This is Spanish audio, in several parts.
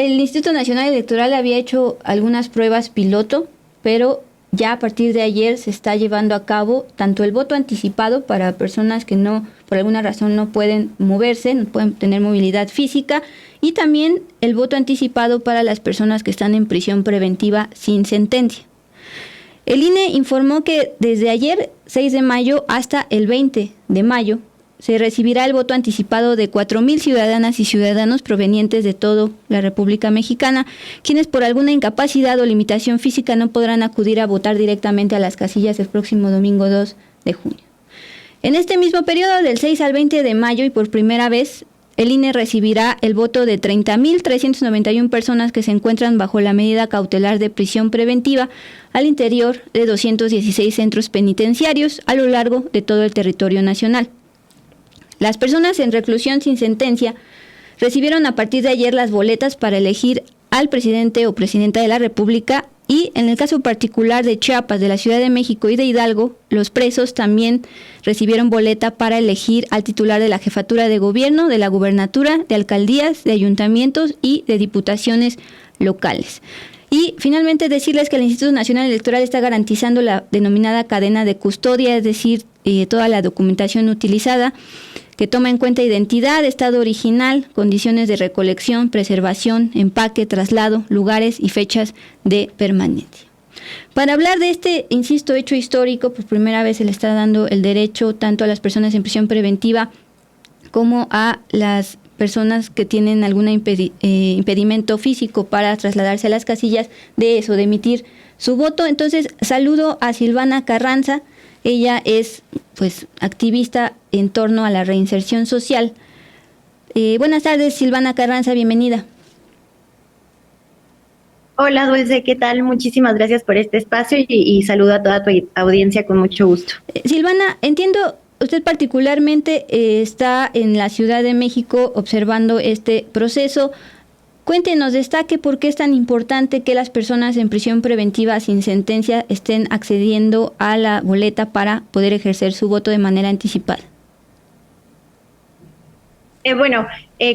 el Instituto Nacional Electoral había hecho algunas pruebas piloto, pero ya a partir de ayer se está llevando a cabo tanto el voto anticipado para personas que no, por alguna razón no pueden moverse, no pueden tener movilidad física, y también el voto anticipado para las personas que están en prisión preventiva sin sentencia. El INE informó que desde ayer, 6 de mayo, hasta el 20 de mayo, se recibirá el voto anticipado de 4,000 ciudadanas y ciudadanos provenientes de toda la República Mexicana, quienes por alguna incapacidad o limitación física no podrán acudir a votar directamente a las casillas el próximo domingo 2 de junio. En este mismo periodo, del 6 al 20 de mayo, y por primera vez, el INE recibirá el voto de 30,391 personas que se encuentran bajo la medida cautelar de prisión preventiva al interior de 216 centros penitenciarios a lo largo de todo el territorio nacional. Las personas en reclusión sin sentencia recibieron a partir de ayer las boletas para elegir al presidente o presidenta de la República, y en el caso particular de Chiapas, de la Ciudad de México y de Hidalgo, los presos también recibieron boleta para elegir al titular de la jefatura de gobierno, de la gubernatura, de alcaldías, de ayuntamientos y de diputaciones locales. Y finalmente decirles que el Instituto Nacional Electoral está garantizando la denominada cadena de custodia, es decir, toda la documentación utilizada, que toma en cuenta identidad, estado original, condiciones de recolección, preservación, empaque, traslado, lugares y fechas de permanencia. Para hablar de este, insisto, hecho histórico, por primera vez se le está dando el derecho tanto a las personas en prisión preventiva como a las personas que tienen algún impedimento físico para trasladarse a las casillas de emitir su voto. Entonces, saludo a Silvana Carranza. Ella es activista en torno a la reinserción social. Buenas tardes, Silvana Carranza, bienvenida. Hola, Dulce, ¿qué tal? Muchísimas gracias por este espacio y saludo a toda tu audiencia con mucho gusto. Silvana, entiendo, usted particularmente está en la Ciudad de México observando este proceso. Cuéntenos, destaque por qué es tan importante que las personas en prisión preventiva sin sentencia estén accediendo a la boleta para poder ejercer su voto de manera anticipada.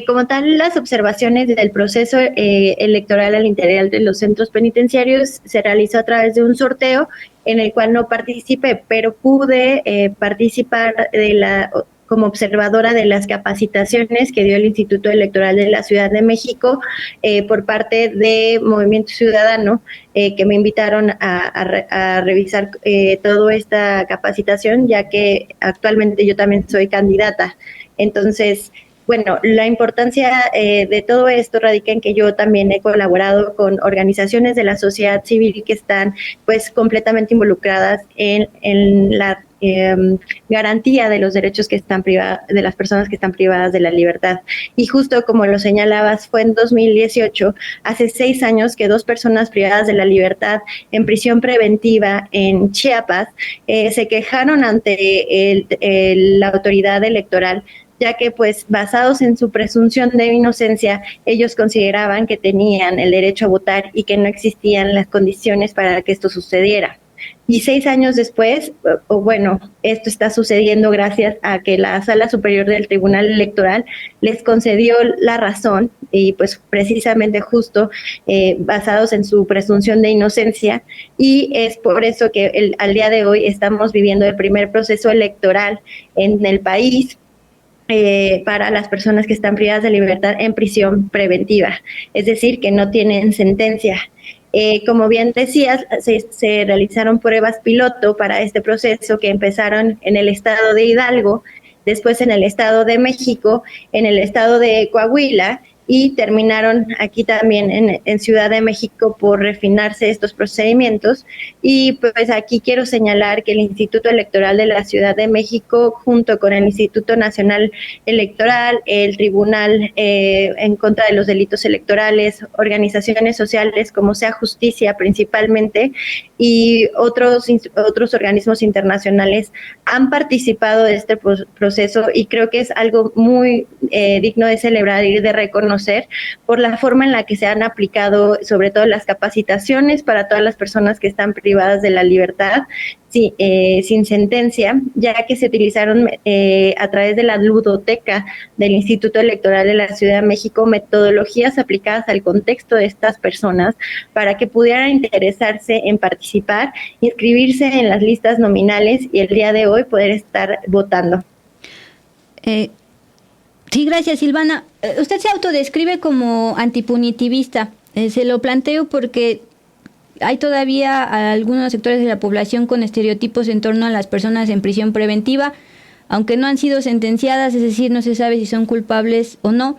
Como tal, las observaciones del proceso electoral al interior de los centros penitenciarios se realizó a través de un sorteo en el cual no participé, pero pude participar como observadora de las capacitaciones que dio el Instituto Electoral de la Ciudad de México por parte de Movimiento Ciudadano, que me invitaron a revisar toda esta capacitación, ya que actualmente yo también soy candidata. Entonces, la importancia de todo esto radica en que yo también he colaborado con organizaciones de la sociedad civil que están completamente involucradas en la garantía de los derechos que están de las personas que están privadas de la libertad. Y justo como lo señalabas, fue en 2018, hace 6 años, que 2 personas privadas de la libertad en prisión preventiva en Chiapas se quejaron ante la autoridad electoral, ya que basados en su presunción de inocencia, ellos consideraban que tenían el derecho a votar y que no existían las condiciones para que esto sucediera. Y 6 años después, esto está sucediendo gracias a que la Sala Superior del Tribunal Electoral les concedió la razón, y precisamente justo basados en su presunción de inocencia, y es por eso que al día de hoy estamos viviendo el primer proceso electoral en el país para las personas que están privadas de libertad en prisión preventiva, es decir, que no tienen sentencia. Como bien decías, se realizaron pruebas piloto para este proceso que empezaron en el estado de Hidalgo, después en el estado de México, en el estado de Coahuila, y terminaron aquí también en Ciudad de México por refinarse estos procedimientos. Y aquí quiero señalar que el Instituto Electoral de la Ciudad de México, junto con el Instituto Nacional Electoral, el Tribunal en contra de los delitos electorales, organizaciones sociales como Sea Justicia principalmente, y otros organismos internacionales han participado de este proceso, y creo que es algo muy digno de celebrar y de reconocer, reconocer por la forma en la que se han aplicado, sobre todo las capacitaciones para todas las personas que están privadas de la libertad sin sentencia, ya que se utilizaron a través de la ludoteca del Instituto Electoral de la Ciudad de México metodologías aplicadas al contexto de estas personas para que pudieran interesarse en participar, inscribirse en las listas nominales y el día de hoy poder estar votando. Sí, gracias, Silvana. Usted se autodescribe como antipunitivista. Se lo planteo porque hay todavía algunos sectores de la población con estereotipos en torno a las personas en prisión preventiva, aunque no han sido sentenciadas, es decir, no se sabe si son culpables o no.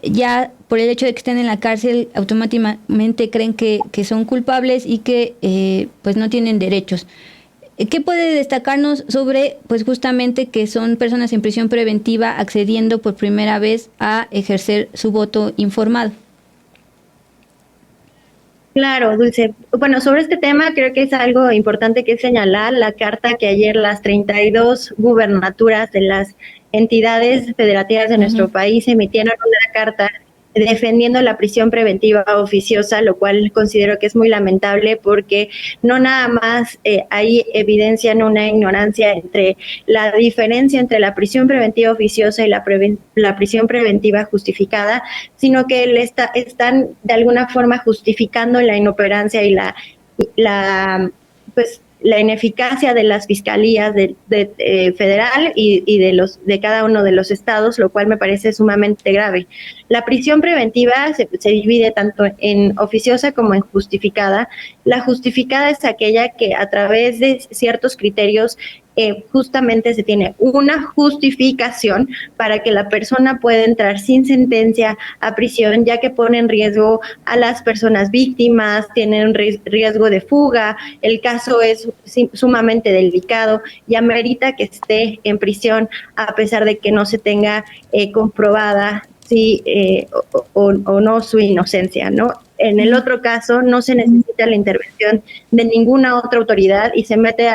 Ya por el hecho de que estén en la cárcel, automáticamente creen que son culpables y que pues no tienen derechos. ¿Qué puede destacarnos sobre, pues justamente que son personas en prisión preventiva accediendo por primera vez a ejercer su voto informado? Claro, Dulce. Bueno, sobre este tema creo que es algo importante que señalar la carta que ayer las 32 gubernaturas de las entidades federativas de nuestro país emitieron una carta defendiendo la prisión preventiva oficiosa, lo cual considero que es muy lamentable porque no nada más hay evidencian una ignorancia entre la diferencia entre la prisión preventiva oficiosa y la prisión preventiva justificada, sino que están de alguna forma justificando la inoperancia y la ineficacia de las fiscalías federal y de cada uno de los estados, lo cual me parece sumamente grave. La prisión preventiva se divide tanto en oficiosa como en justificada. La justificada es aquella que a través de ciertos criterios justamente se tiene una justificación para que la persona pueda entrar sin sentencia a prisión, ya que pone en riesgo a las personas víctimas, tienen un riesgo de fuga, el caso es sumamente delicado y amerita que esté en prisión a pesar de que no se tenga comprobada o no su inocencia, ¿no? En el otro caso no se necesita la intervención de ninguna otra autoridad y se mete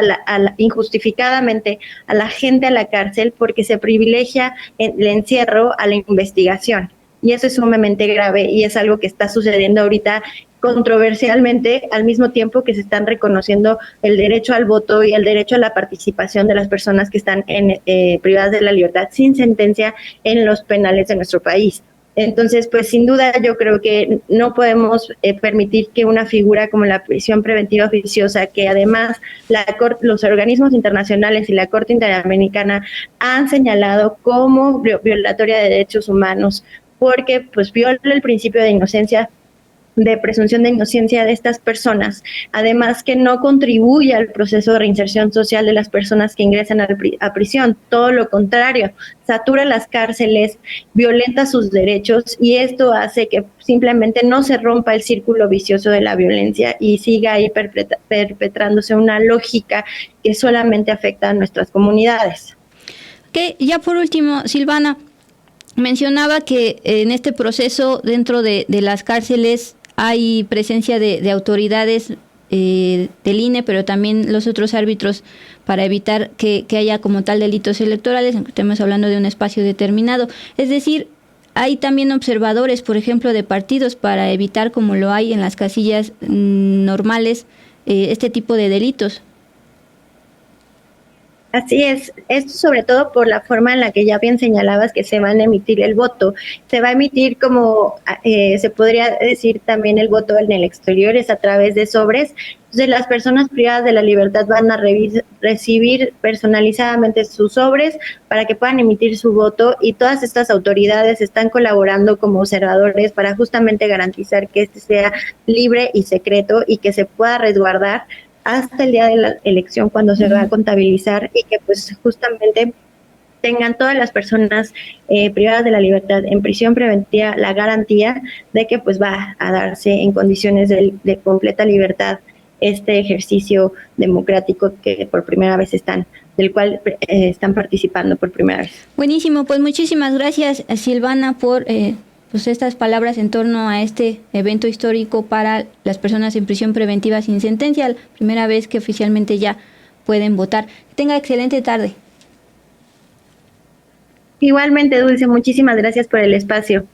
injustificadamente a la gente a la cárcel porque se privilegia el encierro a la investigación. Y eso es sumamente grave y es algo que está sucediendo ahorita controversialmente al mismo tiempo que se están reconociendo el derecho al voto y el derecho a la participación de las personas que están privadas de la libertad sin sentencia en los penales de nuestro país. Entonces, pues sin duda yo creo que no podemos permitir que una figura como la prisión preventiva oficiosa, que además los organismos internacionales y la Corte Interamericana han señalado como violatoria de derechos humanos, porque pues viola el principio de inocencia, de presunción de inocencia de estas personas, además que no contribuye al proceso de reinserción social de las personas que ingresan a prisión, todo lo contrario, satura las cárceles, violenta sus derechos y esto hace que simplemente no se rompa el círculo vicioso de la violencia y siga ahí perpetrándose una lógica que solamente afecta a nuestras comunidades. Okay, ya por último, Silvana, mencionaba que en este proceso dentro de las cárceles hay presencia de autoridades del INE, pero también los otros árbitros para evitar que haya como tal delitos electorales, aunque estemos hablando de un espacio determinado. Es decir, hay también observadores, por ejemplo, de partidos para evitar, como lo hay en las casillas normales, este tipo de delitos. Así es, esto sobre todo por la forma en la que ya bien señalabas que se van a emitir el voto. Se va a emitir como se podría decir también el voto en el exterior, es a través de sobres. Entonces las personas privadas de la libertad van a recibir personalizadamente sus sobres para que puedan emitir su voto y todas estas autoridades están colaborando como observadores para justamente garantizar que este sea libre y secreto y que se pueda resguardar hasta el día de la elección cuando se va a contabilizar y que pues justamente tengan todas las personas privadas de la libertad en prisión preventiva la garantía de que pues va a darse en condiciones de completa libertad este ejercicio democrático que por primera vez del cual están participando por primera vez. Buenísimo, pues muchísimas gracias, Silvana, por pues estas palabras en torno a este evento histórico para las personas en prisión preventiva sin sentencia, la primera vez que oficialmente ya pueden votar. Que tenga excelente tarde. Igualmente, Dulce, muchísimas gracias por el espacio.